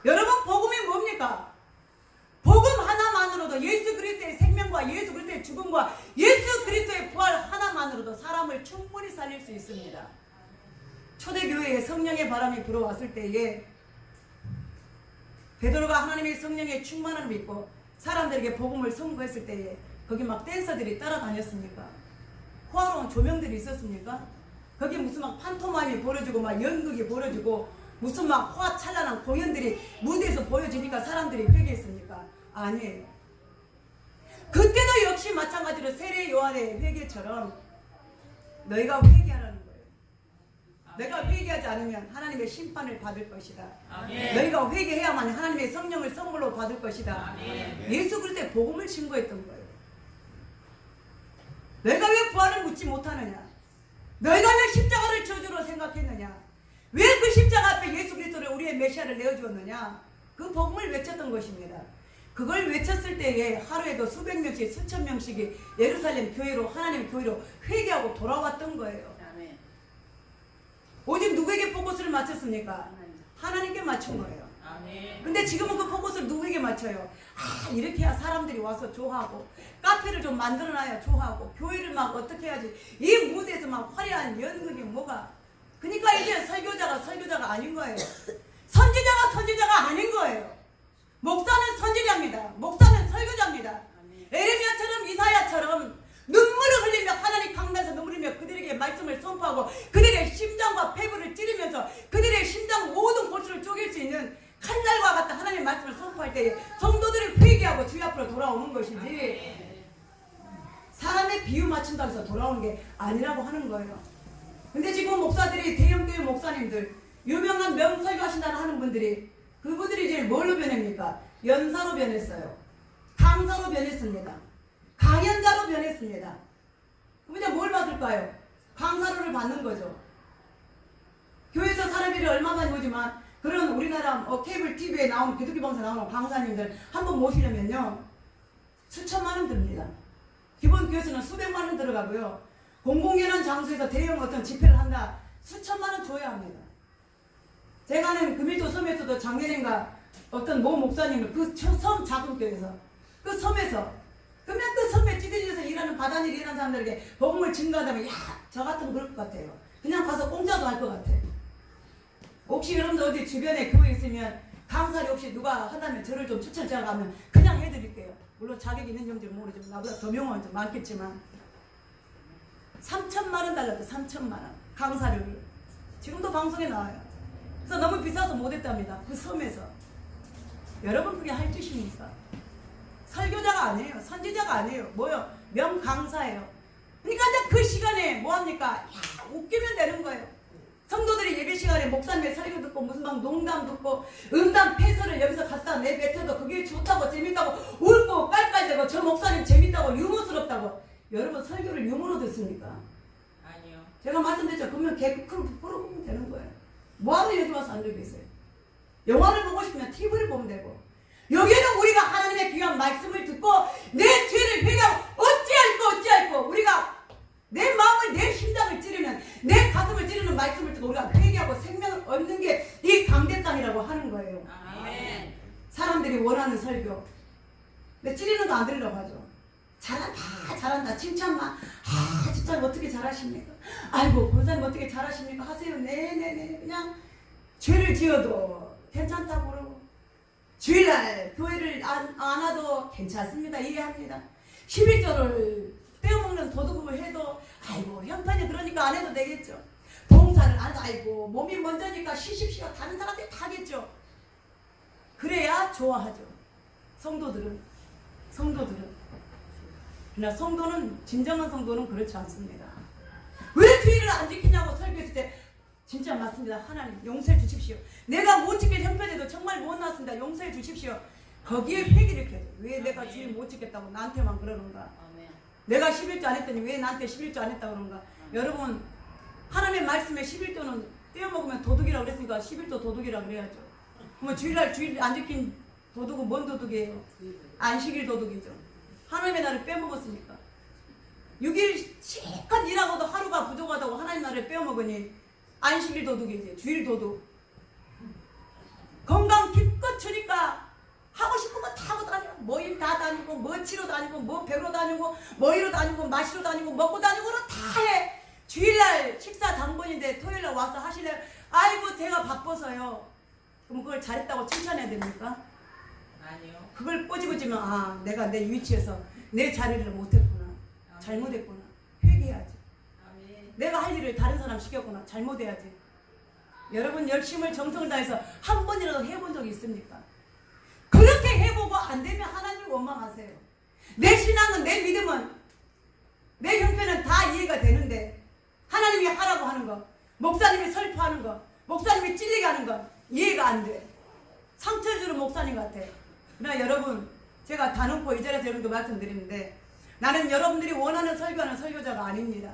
여러분 복음이 뭡니까? 복음 하나만으로도 예수 그리스도의 생명과 예수 그리스도의 죽음과 예수 그리스도의 부활 하나만으로도 사람을 충분히 살릴 수 있습니다. 초대교회에 성령의 바람이 불어왔을 때에 베드로가 하나님의 성령의 충만함을 믿고 사람들에게 복음을 선포했을 때에 거기 막 댄서들이 따라다녔습니까? 호화로운 조명들이 있었습니까? 거기 무슨 막 판토마임이 벌어지고 막 연극이 벌어지고 무슨 막 호화찬란한 공연들이 무대에서 보여지니까 사람들이 회개했습니까? 아니에요. 그때도 역시 마찬가지로 세례 요한의 회개처럼 너희가 회개하라는 거예요. 너희가 회개하지 않으면 하나님의 심판을 받을 것이다. 아멘. 너희가 회개해야만 하나님의 성령을 선물로 받을 것이다. 아멘. 예수 그리스도의 복음을 증거했던 거예요. 너희가 왜 부활을 묻지 못하느냐? 너희가 왜 십자가를 저주로 생각했느냐? 왜 그 십자가 앞에 예수 그리스도를 우리의 메시아를 내어주었느냐? 그 복음을 외쳤던 것입니다. 그걸 외쳤을 때에 하루에도 수백 명씩 수천 명씩이 예루살렘 교회로 하나님의 교회로 회개하고 돌아왔던 거예요. 아멘. 오직 누구에게 포커스를 맞췄습니까? 하나님. 하나님께 맞춘 거예요. 아멘. 근데 지금은 그 포커스를 누구에게 맞춰요? 아, 이렇게 해야 사람들이 와서 좋아하고, 카페를 좀 만들어놔야 좋아하고, 교회를 막 어떻게 해야지, 이 무대에서 막 화려한 연극이 뭐가. 그러니까 이제 설교자가 아닌 거예요. 선지자가 아닌 거예요. 목사는 선지자입니다. 목사는 설교자입니다. 아멘. 에레미야처럼 이사야처럼 눈물을 흘리며 하나님 강단에서 눈물을 흘리며 그들에게 말씀을 선포하고 그들의 심장과 폐부를 찌르면서 그들의 심장 모든 골수를 쪼갤 수 있는 칼날과 같은 하나님의 말씀을 선포할 때에 성도들을 회개하고 주의 앞으로 돌아오는 것이지 사람의 비유 맞춘다고 해서 돌아오는 게 아니라고 하는 거예요. 근데 지금 목사들이 대형교회 목사님들 유명한 명설교 하신다는 하는 분들이 그분들이 이제 뭘로 변합니까? 연사로 변했어요. 강사로 변했습니다. 강연자로 변했습니다. 그럼 이제 뭘 받을까요? 강사료를 받는 거죠. 교회에서 사람들이 얼마 많이 보지만 그런 우리나라 케이블 TV에 나오는 기독교 방송 나오는 강사님들 한번 모시려면요 수천만 원 듭니다. 기본 교회에서는 수백만 원 들어가고요. 공공연한 장소에서 대형 어떤 집회를 한다 수천만 원 줘야 합니다. 제가 아는 금일도 섬에서도 작년인가 어떤 모 목사님을 그 섬 작은 교회에서 그 섬에서 그러면 그 섬에 찌들려서 일하는 바다일 일하는 사람들에게 복음을 증거하다면 야 저 같으면 그럴 것 같아요. 그냥 가서 공짜도 할 것 같아요. 혹시 여러분들 어디 주변에 교회 있으면 강사를 혹시 누가 한다면 저를 좀 추천 제가 가면 그냥 해드릴게요. 물론 자격이 있는 정도는 모르지만 나보다 더 명언은 좀 많겠지만 3천만 원 달라고 3천만 원 강사료를 지금도 방송에 나와요. 그래서 너무 비싸서 못했답니다. 그 섬에서. 여러분 그게 할 짓입니까? 설교자가 아니에요. 선지자가 아니에요. 뭐요? 명강사예요. 그러니까 이제 그 시간에 뭐합니까? 야, 웃기면 되는 거예요. 성도들이 예배 시간에 목사님의 설교 듣고 무슨 막 농담 듣고 음담 패설을 여기서 갖다 내뱉어도 그게 좋다고 재밌다고 울고 깔깔대고 저 목사님 재밌다고 유머스럽다고. 여러분 설교를 유머로 듣습니까? 아니요. 제가 말씀드렸죠. 그러면 개그 풀어보면 되는 거예요. 뭐하러 여기 와서 앉아 계세요? 영화를 보고 싶으면 TV를 보면 되고 여기는 우리가 하나님의 귀한 말씀을 듣고 내 죄를 회개하고 어찌할꼬 우리가 내 마음을 내 심장을 찌르는 내 가슴을 찌르는 말씀을 듣고 우리가 회개하고 생명을 얻는 게 이 강대상이라고 하는 거예요. 아멘. 사람들이 원하는 설교 근데 찌르는 거 안 들으려고 하죠. 잘한다 칭찬만 진짜 어떻게 잘하십니까? 아이고 권사님 어떻게 잘하십니까? 하세요. 네네네 그냥 죄를 지어도 괜찮다고 그러고 주일날 교회를 안 와도 괜찮습니다. 이해합니다. 11조를 떼어먹는 도둑을 해도 아이고 형편이 그러니까 안 해도 되겠죠. 봉사를 안 아이고 몸이 먼저니까 쉬십시오. 다른 사람들이 다 하겠죠. 그래야 좋아하죠. 성도들은 그러나 성도는 진정한 성도는 그렇지 않습니다. 왜 주의를 안 지키냐고 설교했을 때 진짜 맞습니다. 하나님 용서해 주십시오. 내가 못 지킬 형편에도 정말 못 났습니다. 용서해 주십시오. 거기에 회개를 켜줘. 왜 내가 주의 못 지켰다고 나한테만 그러는가? 아멘. 내가 11조 안 했더니 왜 나한테 11조 안 했다고 그런가? 여러분 하나님의 말씀에 11조는 떼어먹으면 도둑이라고 그랬으니까 11조 도둑이라고 그래야죠. 그러면 주일날 주일 안 지킨 도둑은 뭔 도둑이에요? 안식일 도둑이죠. 하나님의 날을 빼먹었으니까 6일 실컷 일하고도 하루가 부족하다고 하나님 날을 빼먹으니 안식일 도둑이지. 주일 도둑. 건강 기껏 주니까 하고 싶은 거 다 하고 다니고 모임 다 다니고 뭐 치러 다니고 뭐 배로 다니고 뭐이로 다니고 마시러 다니고 먹고 다니고는 다 해. 주일날 식사 당번인데 토요일날 와서 하실래? 아이고 제가 바빠서요. 그럼 그걸 잘했다고 칭찬해야 됩니까? 아니요. 그걸 꼬집어지면 아 내가 내 위치에서 내 자리를 못했구나. 잘못했구나. 회개해야지. 아멘. 내가 할 일을 다른 사람 시켰구나. 잘못해야지. 여러분 열심을 정성을 다해서 한 번이라도 해본 적이 있습니까? 그렇게 해보고 안 되면 하나님을 원망하세요. 내 신앙은 내 믿음은 내 형편은 다 이해가 되는데 하나님이 하라고 하는 거 목사님이 설포하는 거 목사님이 찔리게 하는 거 이해가 안 돼. 상처 주는 목사님 같아. 그러나 여러분 제가 다놓고 이 자리에서 여러분도 말씀드리는데 나는 여러분들이 원하는 설교하는 설교자가 아닙니다.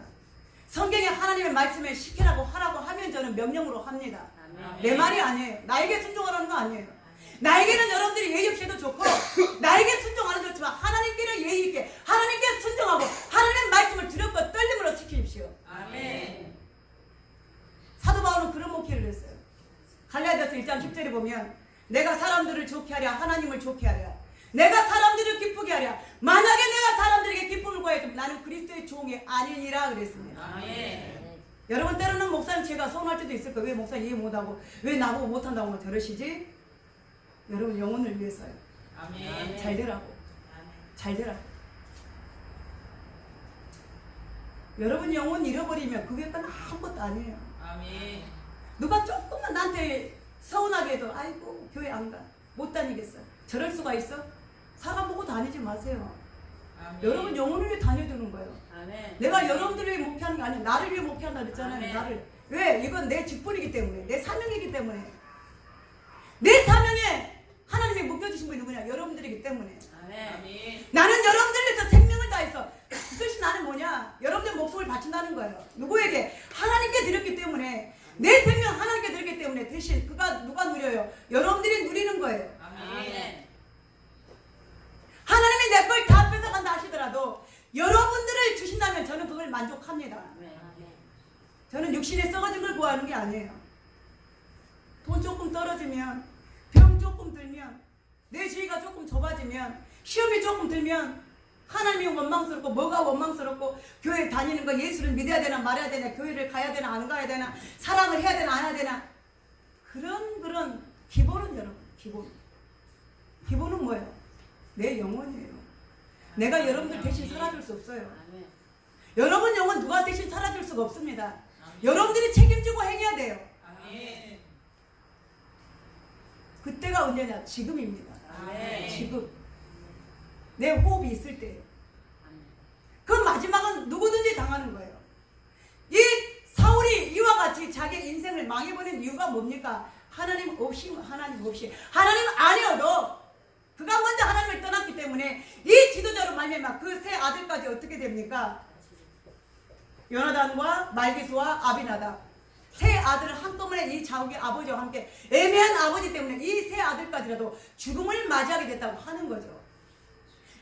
성경에 하나님의 말씀에 시키라고 하라고 하면 저는 명령으로 합니다. 아멘. 내 말이 아니에요. 나에게 순종하라는 거 아니에요. 나에게는 여러분들이 예의 없이 해도 좋고 나에게 순종하는 좋지만 하나님께는 예의 있게 하나님께 순종하고 하나님 말씀을 두렵고 떨림으로 지키십시오. 아멘. 사도 바울은 그런 목회를 했어요. 갈라디아서 1장 10절에 보면 내가 사람들을 좋게 하랴 하나님을 좋게 하랴 내가 사람들을 기쁘게 하랴 만약에 내가 사람들에게 기쁨을 구하였으면 나는 그리스도의 종이 아니니라 그랬습니다. 아멘. 여러분 때로는 목사님 제가 서운할 때도 있을 거예요. 왜 목사님 이해 못하고 왜 나보고 못한다고 저러시지? 여러분 영혼을 위해서요. 아멘. 잘 되라고. 잘 되라고. 여러분 영혼 잃어버리면 그게 건 아무것도 아니에요. 아멘. 누가 조금만 나한테 서운하게 해도 아이고 교회 안 가. 못 다니겠어. 저럴 수가 있어? 사람 보고 다니지 마세요. 아멘. 여러분 영혼을 위해 다녀주는 거예요. 아멘. 내가 여러분들을 위해 목회하는 게 아니라 나를 위해 목회한다 그랬잖아요. 아멘. 나를. 왜? 이건 내 직분이기 때문에 내 사명이기 때문에 내 사명에 하나님이 묶여주신 분이 누구냐? 여러분들이기 때문에 아멘. 나는 여러분들을 위해서 생명을 다해서 뜻이 나는 뭐냐? 여러분들 목숨을 바친다는 거예요. 누구에게? 하나님께 드렸기 때문에 내 생명 하나님께 드렸기 때문에 대신 그가 누가 누려요? 여러분들이 누리는 거예요. 아멘. 하나님이 내 걸 다 뺏어간다 하시더라도 여러분들을 주신다면 저는 그걸 만족합니다. 저는 육신에 썩어진 걸 구하는 게 아니에요. 돈 조금 떨어지면 병 조금 들면 내 주위가 조금 좁아지면 시험이 조금 들면 하나님이 원망스럽고 뭐가 원망스럽고 교회 다니는 거 예수를 믿어야 되나 말아야 되나 교회를 가야 되나 안 가야 되나 사랑을 해야 되나 안 해야 되나 그런 기본은 여러분 기본은 뭐예요? 내 영혼이에요. 내가 여러분들 대신 살아줄 수 없어요. 여러분 영혼 누가 대신 살아줄 수가 없습니다. 여러분들이 책임지고 행해야 돼요. 아멘. 그때가 언제냐? 지금입니다. 아멘. 지금 내 호흡이 있을 때예요. 그 마지막은 누구든지 당하는 거예요. 이 사울이 이와 같이 자기 인생을 망해버린 이유가 뭡니까? 하나님 없이 하나님 아니어도 그가 먼저 하나님을 떠났기 때문에 이 지도자로 말미암아 그 세 아들까지 어떻게 됩니까? 요나단과 말기수와 아비나답 세 아들을 한꺼번에 이 자욱의 아버지와 함께 애매한 아버지 때문에 이 세 아들까지라도 죽음을 맞이하게 됐다고 하는 거죠.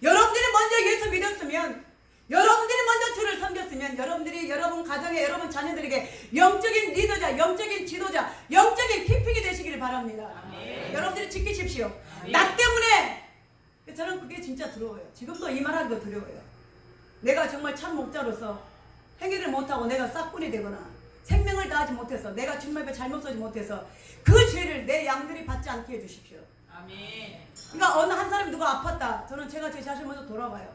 여러분들이 먼저 예수 믿었으면 여러분들이 먼저 주를 섬겼으면 여러분들이 여러분 가정에 여러분 자녀들에게 영적인 리더자 영적인 지도자 영적인 키핑이 되시기를 바랍니다. 아멘. 여러분들이 지키십시오. 아멘. 나 때문에 저는 그게 진짜 두려워요. 지금도 이 말하기도 두려워요. 내가 정말 참 목자로서 행위를 못하고 내가 싹군이 되거나 생명을 다하지 못해서 내가 주님의 잘못 쓰지 못해서 그 죄를 내 양들이 받지 않게 해주십시오. 아멘. 그러니까 어느 한 사람이 누가 아팠다. 저는 제가 제 자신 먼저 돌아봐요.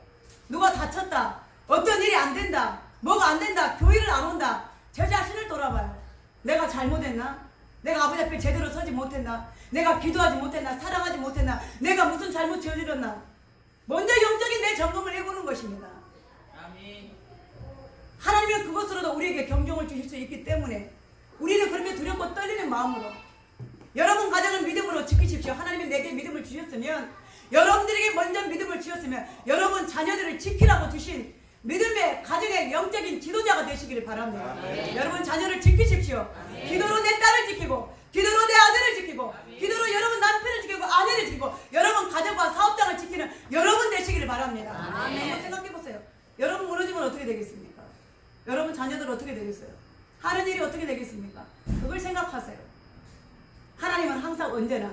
누가 다쳤다. 어떤 일이 안 된다. 뭐가 안 된다. 교회를 안 온다. 제 자신을 돌아봐요. 내가 잘못했나? 내가 아버지 앞에 제대로 서지 못했나? 내가 기도하지 못했나? 사랑하지 못했나? 내가 무슨 잘못 저질렀나? 먼저 영적인 내 점검을 해보는 것입니다. 아멘. 하나님은 그것으로도 우리에게 경종을 주실 수 있기 때문에 우리는 그렇게 두렵고 떨리는 마음으로 여러분 가정을 믿음으로 지키십시오. 하나님이 내게 믿음을 주셨으면 여러분들에게 먼저 믿음을 주셨으면 여러분 자녀들을 지키라고 주신 믿음의 가정의 영적인 지도자가 되시기를 바랍니다. 아멘. 여러분 자녀를 지키십시오. 아멘. 기도로 내 딸을 지키고 기도로 내 아들을 지키고 아멘. 기도로 여러분 남편을 지키고 아내를 지키고 여러분 가정과 사업장을 지키는 여러분 되시기를 바랍니다. 아멘. 한번 생각해보세요. 여러분 무너지면 어떻게 되겠습니까? 여러분 자녀들 어떻게 되겠어요? 하는 일이 어떻게 되겠습니까? 그걸 생각하세요. 하나님은 항상 언제나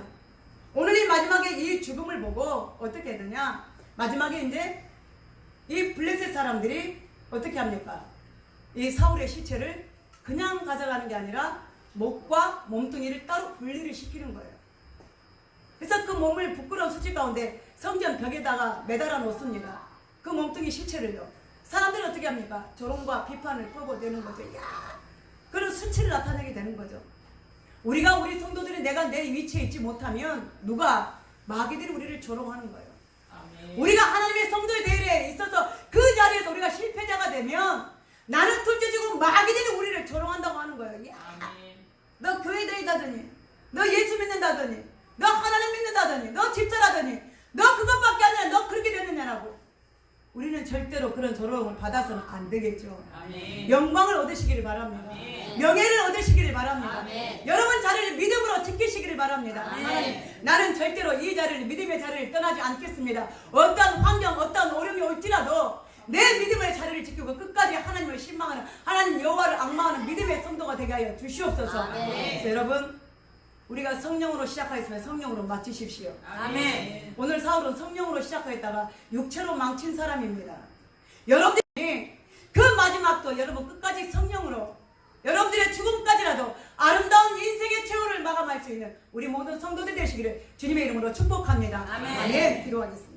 오늘 이 마지막에 이 죽음을 보고 어떻게 되냐? 마지막에 이제 이 블레셋 사람들이 어떻게 합니까? 이 사울의 시체를 그냥 가져가는 게 아니라 목과 몸뚱이를 따로 분리를 시키는 거예요. 그래서 그 몸을 부끄러운 수지 가운데 성전 벽에다가 매달아 놓습니다. 그 몸뚱이 시체를요. 사람들은 어떻게 합니까? 조롱과 비판을 뻗어내는 거죠. 야, 그런 수치를 나타내게 되는 거죠. 우리가 우리 성도들이 내가 내 위치에 있지 못하면 누가 마귀들이 우리를 조롱하는 거예요. 아멘. 우리가 하나님의 성도의 대회에 있어서 그 자리에서 우리가 실패자가 되면 나는 둘째치고 마귀들이 우리를 조롱한다고 하는 거예요. 야, 아멘. 너 교회 다니다더니 너 예수 믿는다더니 너 하나님 믿는다더니 너 집사라더니 너 그것밖에 아니라 너 그렇게 되느냐라고 우리는 절대로 그런 조롱을 받아서는 안 되겠죠. 아멘. 영광을 얻으시기를 바랍니다. 아멘. 명예를 얻으시기를 바랍니다. 아멘. 여러분 자리를 믿음으로 지키시기를 바랍니다. 아멘. 나는 절대로 이 자리를 믿음의 자리를 떠나지 않겠습니다. 어떤 환경 어떤 어려움이 올지라도 내 믿음의 자리를 지키고 끝까지 하나님을 신망하는 하나님 여호와를 앙망하는 믿음의 성도가 되게 하여 주시옵소서. 아멘. 그래서 여러분 우리가 성령으로 시작하였으면 성령으로 마치십시오. 아멘. 오늘 사울은 성령으로 시작하였다가 육체로 망친 사람입니다. 여러분들이 그 마지막도 여러분 끝까지 성령으로 여러분들의 죽음까지라도 아름다운 인생의 최후를 마감할 수 있는 우리 모든 성도들 되시기를 주님의 이름으로 축복합니다. 아멘. 아멘. 기도하겠습니다.